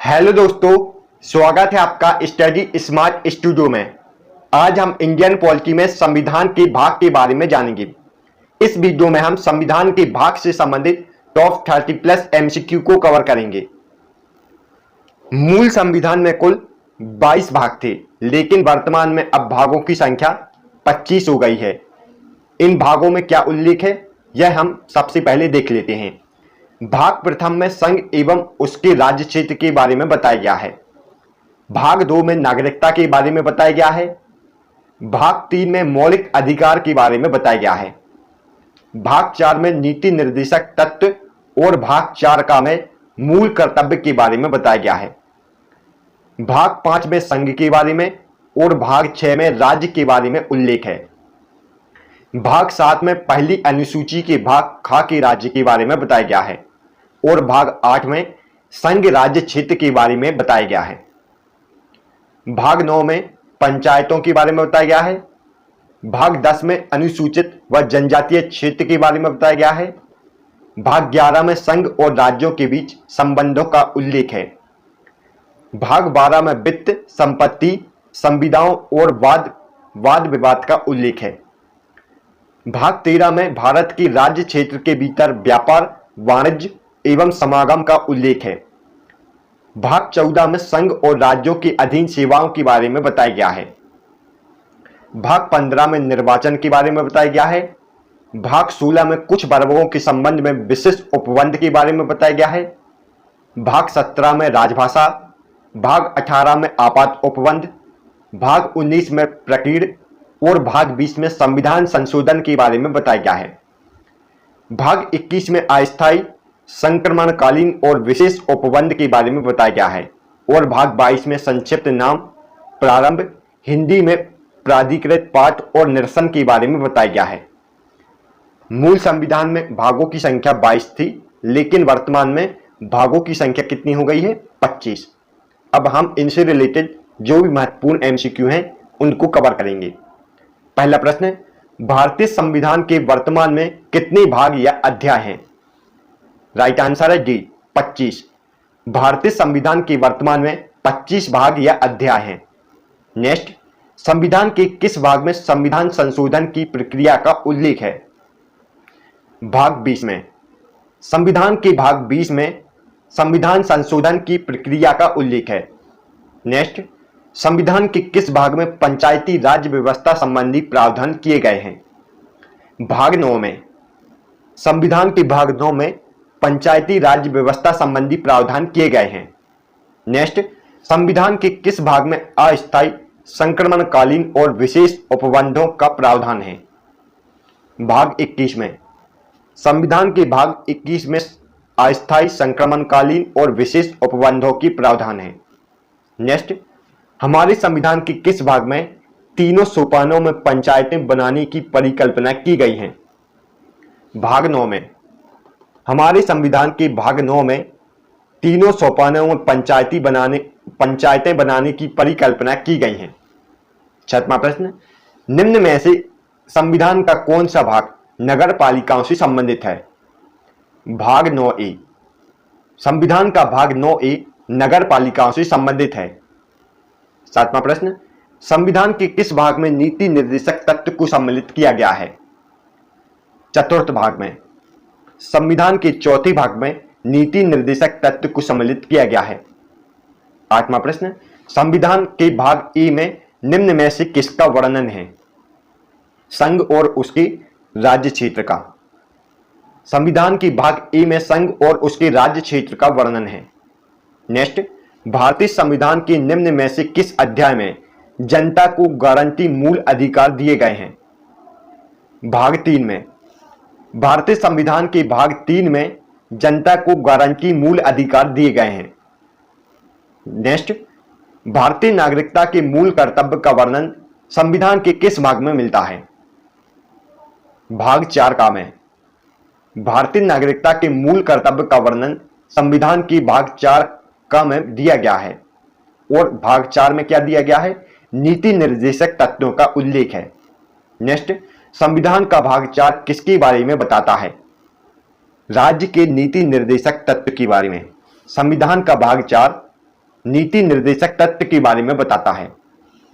Hello दोस्तों, स्वागत है आपका स्टडी स्मार्ट स्टूडियो में। आज हम इंडियन पॉलिटी में संविधान के भाग के बारे में जानेंगे। इस वीडियो में हम संविधान के भाग से संबंधित टॉप 30 प्लस एमसीक्यू को कवर करेंगे। मूल संविधान में कुल 22 भाग थे, लेकिन वर्तमान में अब भागों की संख्या 25 हो गई है। इन भागों में क्या उल्लेख है, यह हम सबसे पहले देख लेते हैं। भाग प्रथम में संघ एवं उसके राज्य क्षेत्र के बारे में बताया गया है। भाग 2 में नागरिकता के बारे में बताया गया है। भाग 3 में मौलिक अधिकार के बारे में बताया गया है। भाग 4 में नीति निर्देशक तत्व और भाग 4 का में मूल कर्तव्य के बारे में बताया गया है। भाग 5 में संघ के बारे में और भाग 6 में राज्य के बारे में उल्लेख है। भाग 7 में पहली अनुसूची के भाग खा के राज्य के बारे में बताया गया है और भाग 8 में संघ राज्य क्षेत्र के बारे में बताया गया है। भाग 9 में पंचायतों के बारे में बताया गया है। भाग 10 में अनुसूचित व जनजातीय क्षेत्र के बारे में बताया गया है। भाग 11 में संघ और राज्यों के बीच संबंधों का उल्लेख है। भाग 12 में वित्त, संपत्ति, संविदाओं और वाद विवाद का उल्लेख है। भाग 13 में भारत के राज्य क्षेत्र के भीतर व्यापार, वाणिज्य एवं समागम का उल्लेख है। भाग 14 में संघ और राज्यों के अधीन सेवाओं के बारे में बताया गया है। भाग 15 में निर्वाचन के बारे में बताया गया है। भाग 16 में कुछ वर्गों के संबंध में विशिष्ट उपबंध के बारे में बताया गया है। भाग 17 में राजभाषा, भाग 18 में आपात उपबंध, भाग 19 में प्रकीर्ण और भाग 20 में संविधान संशोधन के बारे में बताया गया है। भाग 21 में अस्थायी, संक्रमणकालीन और विशेष उपबंध के बारे में बताया गया है और भाग 22 में संक्षिप्त नाम, प्रारंभ, हिंदी में प्राधिकृत पाठ और निरसन के बारे में बताया गया है। मूल संविधान में भागों की संख्या 22 थी, लेकिन वर्तमान में भागों की संख्या कितनी हो गई है? 25। अब हम इनसे रिलेटेड जो भी महत्वपूर्ण एमसीक्यू हैं उनको कवर करेंगे। पहला प्रश्न, भारतीय संविधान के वर्तमान में कितने भाग या अध्याय हैं? राइट आंसर है डी, 25। भारतीय संविधान के वर्तमान में 25 भाग या अध्याय हैं। नेक्स्ट, संविधान के किस भाग में संविधान संशोधन की प्रक्रिया का उल्लेख है? भाग 20 में। संविधान के भाग 20 में संविधान संशोधन की प्रक्रिया का उल्लेख है। नेक्स्ट, संविधान के किस भाग में पंचायती राज व्यवस्था संबंधी प्रावधान किए गए हैं? भाग 9 में। संविधान के भाग 9 में पंचायती राज व्यवस्था संबंधी प्रावधान किए गए हैं। नेक्स्ट, संविधान के किस भाग में अस्थायी, संक्रमणकालीन और विशेष उपबंधों का प्रावधान है? भाग 21 में। संविधान के भाग 21 में अस्थायी, संक्रमणकालीन और विशेष उपबंधों की प्रावधान है। नेक्स्ट, हमारे संविधान के किस भाग में तीनों सोपानों में पंचायतें बनाने की परिकल्पना की गई है? भाग 9 में। हमारे संविधान के भाग 9 में तीनों सोपानों में पंचायतें बनाने की परिकल्पना की गई है। छठवां प्रश्न, निम्न में से संविधान का कौन सा भाग नगर पालिकाओं से संबंधित है? भाग 9A। संविधान का भाग 9A नगर पालिकाओं से संबंधित है। सातवां प्रश्न, संविधान के किस भाग में नीति निर्देशक तत्व को सम्मिलित किया गया है? चतुर्थ भाग में। संविधान के चौथे भाग में नीति निर्देशक तत्व को सम्मिलित किया गया है। आठवां प्रश्न, संविधान के भाग ए में निम्न में से किसका वर्णन है? संघ और उसके राज्य क्षेत्र का। संविधान के भाग ए में संघ और उसके राज्य क्षेत्र का वर्णन है। नेक्स्ट, भारतीय संविधान के निम्न में से किस अध्याय में जनता को गारंटी मूल अधिकार दिए गए हैं? भाग 3 में। भारतीय संविधान के भाग 3 में जनता को गारंटी मूल अधिकार दिए गए हैं। नेक्स्ट, भारतीय नागरिकता के मूल कर्तव्य का वर्णन संविधान के किस भाग में मिलता है? भाग 4 का में। भारतीय नागरिकता के मूल कर्तव्य का वर्णन संविधान के भाग 4 का में दिया गया है और भाग 4 में क्या दिया गया है? नीति निर्देशक तत्वों का उल्लेख है। नेक्स्ट, संविधान का भाग 4 किसके बारे में बताता है? राज्य के नीति निर्देशक तत्व के बारे में। संविधान का भाग 4 नीति निर्देशक तत्व के बारे में बताता है।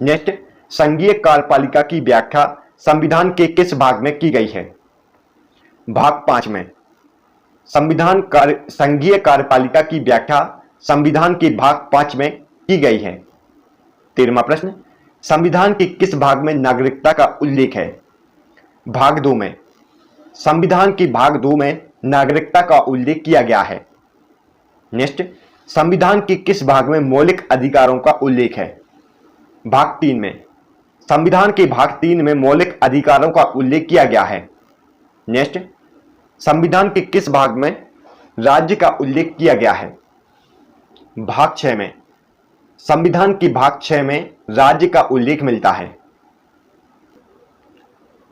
नेक्स्ट, संघीय कार्यपालिका की व्याख्या संविधान के किस भाग में की गई है? भाग 5 में। संघीय कार्यपालिका की व्याख्या संविधान के भाग 5 में की गई है। 13वां प्रश्न, संविधान के किस भाग में नागरिकता का उल्लेख है? भाग 2 में। संविधान के भाग 2 में नागरिकता का उल्लेख किया गया है। नेक्स्ट, संविधान के किस भाग में मौलिक अधिकारों का उल्लेख है? भाग 3 में। संविधान के भाग 3 में मौलिक अधिकारों का उल्लेख किया गया है। नेक्स्ट, संविधान के किस भाग में राज्य का उल्लेख किया गया है? भाग 6 में। संविधान के भाग 6 में राज्य का उल्लेख मिलता है।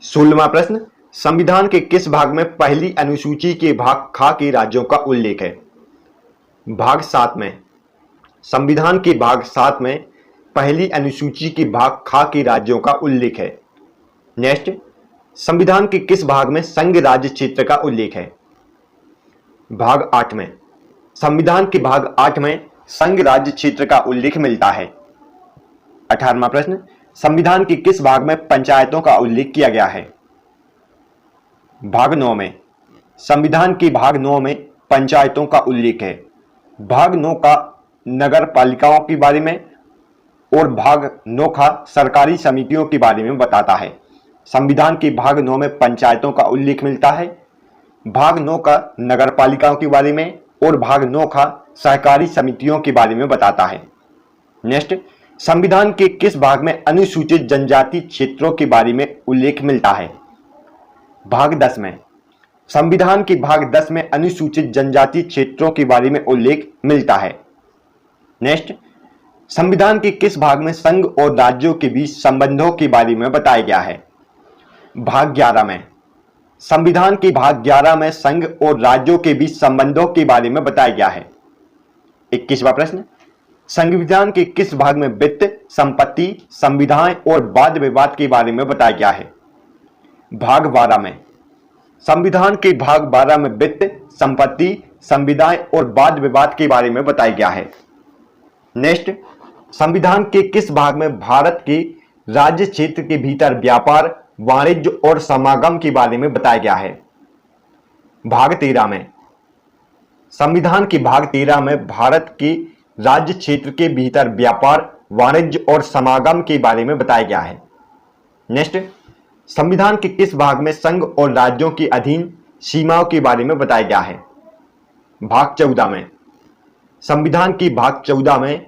16वां प्रश्न, संविधान के किस भाग में पहली अनुसूची के भाग ख के राज्यों का उल्लेख है? भाग 7 में। संविधान के भाग 7 में पहली अनुसूची के भाग ख के राज्यों का उल्लेख है। नेक्स्ट, संविधान के किस भाग में संघ राज्य क्षेत्र का उल्लेख है? भाग 8 में। संविधान के भाग 8 में संघ राज्य क्षेत्र का उल्लेख मिलता है। 18वां प्रश्न, संविधान के किस भाग में पंचायतों का उल्लेख किया गया है? भाग 9 में। संविधान के भाग 9 में पंचायतों का उल्लेख है। भाग 9 का नगर पालिकाओं के बारे में और भाग 9 का सरकारी समितियों के बारे में बताता है। संविधान के भाग 9 में पंचायतों का उल्लेख मिलता है, भाग 9 का नगर पालिकाओं के बारे में और भाग 9 का सहकारी समितियों के बारे में बताता है। नेक्स्ट, संविधान के किस भाग में अनुसूचित जनजाति क्षेत्रों के बारे में उल्लेख मिलता है? भाग 10 में। संविधान के भाग 10 में अनुसूचित जनजाति क्षेत्रों के बारे में उल्लेख मिलता है। नेक्स्ट, संविधान के किस भाग में संघ और राज्यों के बीच संबंधों के बारे में बताया गया है? भाग 11 में। संविधान के भाग 11 में संघ और राज्यों के बीच संबंधों के बारे में बताया गया है। 21वां प्रश्न, संविधान के किस भाग में वित्त, संपत्ति, संविधान और वाद विवाद के बारे में बताया गया है? भाग 12 में। संविधान के भाग 12 में वित्त, संपत्ति, संविधान और वाद विवाद के बारे में बताया गया है। नेक्स्ट, संविधान के किस भाग में भारत के राज्य क्षेत्र के भीतर व्यापार, वाणिज्य और समागम के बारे में बताया गया है? भाग 13 में। संविधान के भाग 13 में भारत के राज्य क्षेत्र के भीतर व्यापार, वाणिज्य और समागम के बारे में बताया गया है। नेक्स्ट, संविधान के किस भाग में संघ और राज्यों के अधीन सीमाओं के बारे में बताया गया है? भाग 14 में। संविधान के भाग 14 में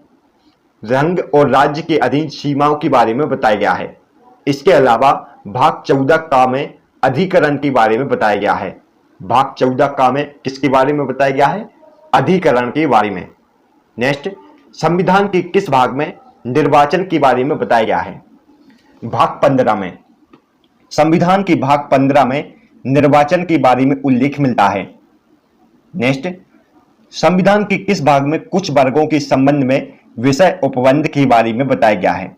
संघ और राज्य के अधीन सीमाओं के बारे में बताया गया है। इसके अलावा भाग 14 का में अधिकरण के बारे में बताया गया है। भाग 14 का में किसके बारे में बताया गया है? अधिकरण के बारे में। नेक्स्ट, संविधान के किस भाग में निर्वाचन के बारे में बताया गया है? भाग 15 में। संविधान के भाग 15 में निर्वाचन के बारे में उल्लेख मिलता है। नेक्स्ट, संविधान के किस भाग में कुछ वर्गों के संबंध में विषय उपबंध के बारे में बताया गया है?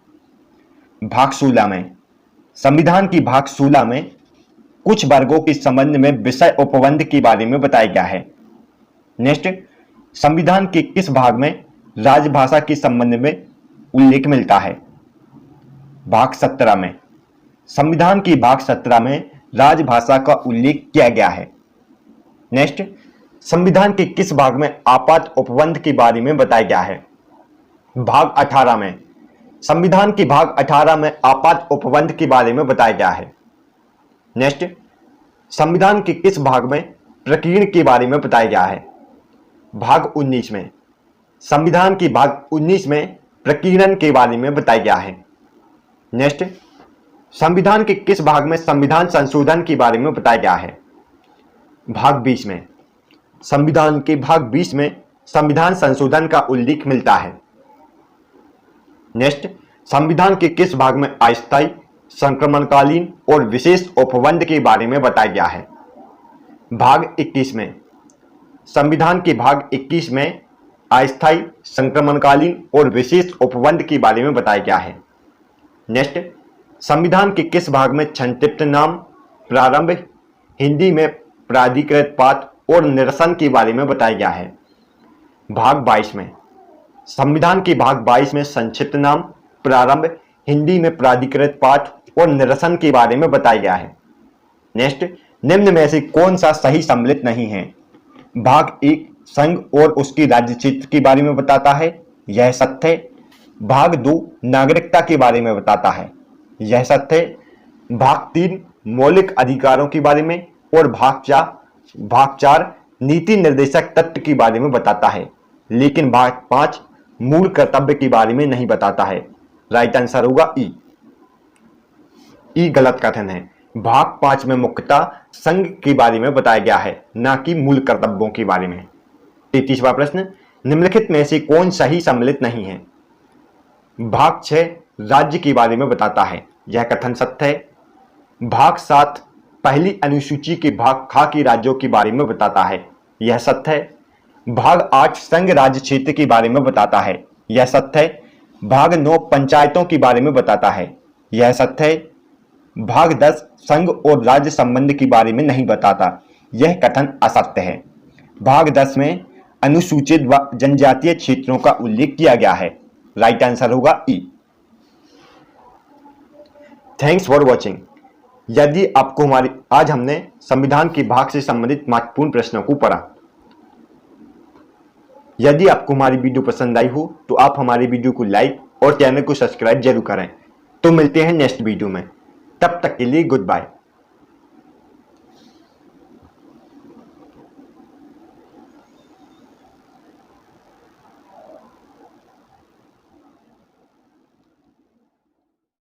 भाग 16 में। संविधान की भाग 16 में कुछ वर्गों के संबंध में विषय उपबंध के बारे में बताया गया है। नेक्स्ट, संविधान के किस भाग में राजभाषा के संबंध में उल्लेख मिलता है? भाग 17 में। संविधान की भाग 17 में राजभाषा का उल्लेख किया गया है। नेक्स्ट, संविधान के किस भाग में आपात उपबंध के बारे में बताया गया है? भाग 18 में। संविधान के भाग 18 में आपात उपबंध के बारे में बताया गया है। नेक्स्ट, संविधान के किस भाग में प्रकीर्ण के बारे में बताया गया है? भाग 19 में। संविधान के भाग 19 में प्रकीर्णन के बारे में बताया गया है। नेक्स्ट, संविधान के किस भाग में संविधान संशोधन के बारे में बताया गया है? भाग 20 में। संविधान के भाग 20 में संविधान संशोधन का उल्लेख मिलता है। नेक्स्ट, संविधान के किस भाग में अस्थायी, संक्रमणकालीन और विशेष उपबंध के बारे में बताया गया है? भाग 21 में। संविधान के भाग 21 में अस्थायी, संक्रमणकालीन और विशेष उपबंध के बारे में बताया गया है। नेक्स्ट, संविधान के किस भाग में संक्षिप्त नाम, प्रारंभ, हिंदी में प्राधिकृत पाठ और निरसन के बारे में बताया गया है? भाग 22 में। संविधान के भाग 22 में संक्षिप्त नाम, प्रारंभ, हिंदी में प्राधिकृत पाठ और निरसन के बारे में बताया गया है। नेक्स्ट, निम्न में से कौन सा सही सम्मिलित नहीं है? भाग 1 संघ और उसके राज्य क्षेत्र के बारे में बताता है, यह सत्य है। भाग 2 नागरिकता के बारे में बताता है, यह सत्य है। भाग 3 मौलिक अधिकारों के बारे में और भाग 4 नीति निर्देशक तत्व के बारे में बताता है, लेकिन भाग 5 मूल कर्तव्य के बारे में नहीं बताता है। राइट आंसर होगा ई गलत कथन है। भाग 5 में मुख्यतः संघ के बारे में बताया गया है, न कि मूल कर्तव्यों के बारे में। 33वां प्रश्न, निम्नलिखित में से कौन सही सम्मिलित नहीं है? भाग 6 राज्य के बारे में बताता है, यह कथन सत्य है। भाग 7 पहली अनुसूची के भाग खा के राज्यों के बारे में बताता है, यह सत्य है। भाग 8 संघ राज्य क्षेत्र के बारे में बताता है, यह सत्य है। भाग 9 पंचायतों के बारे में बताता है, यह सत्य है। भाग 10 संघ और राज्य संबंध के बारे में नहीं बताता, यह कथन असत्य है। भाग 10 में अनुसूचित व जनजातीय क्षेत्रों का उल्लेख किया गया है। राइट आंसर होगा ई। Thanks for watching. यदि आपको आज हमने संविधान के भाग से संबंधित महत्वपूर्ण प्रश्नों को पढ़ा। यदि आपको हमारी वीडियो पसंद आई हो तो आप हमारी वीडियो को लाइक और चैनल को सब्सक्राइब जरूर करें। तो मिलते हैं नेक्स्ट वीडियो में, तब तक के लिए गुड बाय।